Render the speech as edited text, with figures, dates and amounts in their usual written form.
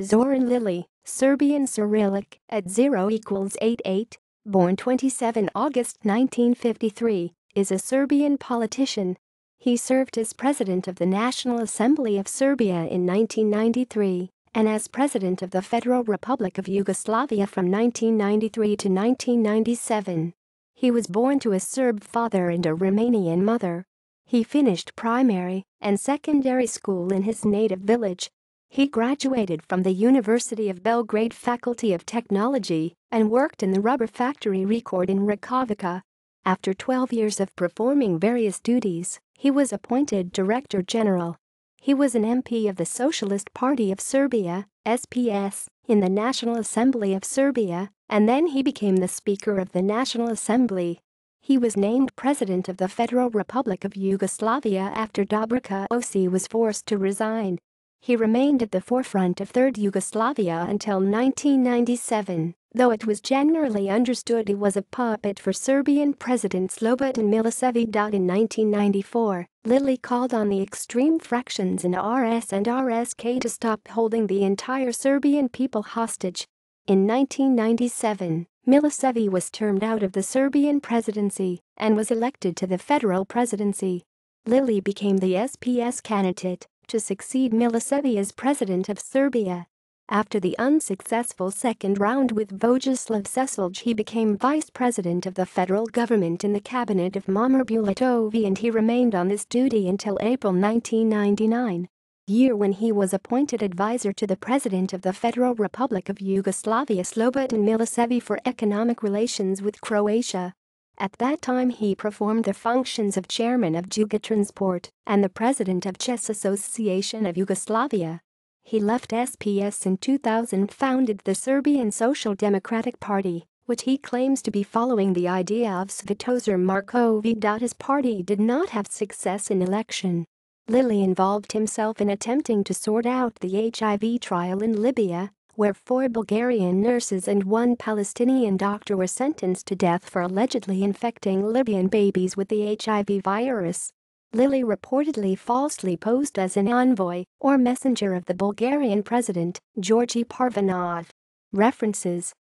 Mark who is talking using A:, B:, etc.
A: Zoran Lilić, Serbian Cyrillic at 0 = 88, born 27 August 1953, is a Serbian politician. He served as president of the National Assembly of Serbia in 1993 and as president of the Federal Republic of Yugoslavia from 1993 to 1997. He was born to a Serb father and a Romanian mother. He finished primary and secondary school in his native village. He graduated from the University of Belgrade Faculty of Technology and worked in the rubber factory Rekord in Rakovica. After 12 years of performing various duties, he was appointed Director General. He was an MP of the Socialist Party of Serbia, SPS, in the National Assembly of Serbia, and then he became the Speaker of the National Assembly. He was named President of the Federal Republic of Yugoslavia after Dobrica Ćosić was forced to resign. He remained at the forefront of Third Yugoslavia until 1997, though it was generally understood he was a puppet for Serbian President Slobodan Milošević. In 1994, Lilić called on the extreme fractions in RS and RSK to stop holding the entire Serbian people hostage. In 1997, Milošević was turned out of the Serbian presidency and was elected to the federal presidency. Lilić became the SPS candidate to succeed Milošević as president of Serbia. After the unsuccessful second round with Vojislav Šešelj, he became vice president of the federal government in the cabinet of Momir Bulatović, and he remained on this duty until April 1999, year when he was appointed advisor to the president of the Federal Republic of Yugoslavia Slobodan Milošević for economic relations with Croatia. At that time he performed the functions of chairman of Jugotransport and the president of Chess Association of Yugoslavia. He left SPS in 2000, founded the Serbian Social Democratic Party, which he claims to be following the idea of Svetozar Marković. His party did not have success in election. Lilić involved himself in attempting to sort out the HIV trial in Libya, where 4 Bulgarian nurses and 1 Palestinian doctor were sentenced to death for allegedly infecting Libyan babies with the HIV virus. Lilić reportedly falsely posed as an envoy or messenger of the Bulgarian president, Georgi Parvanov. References: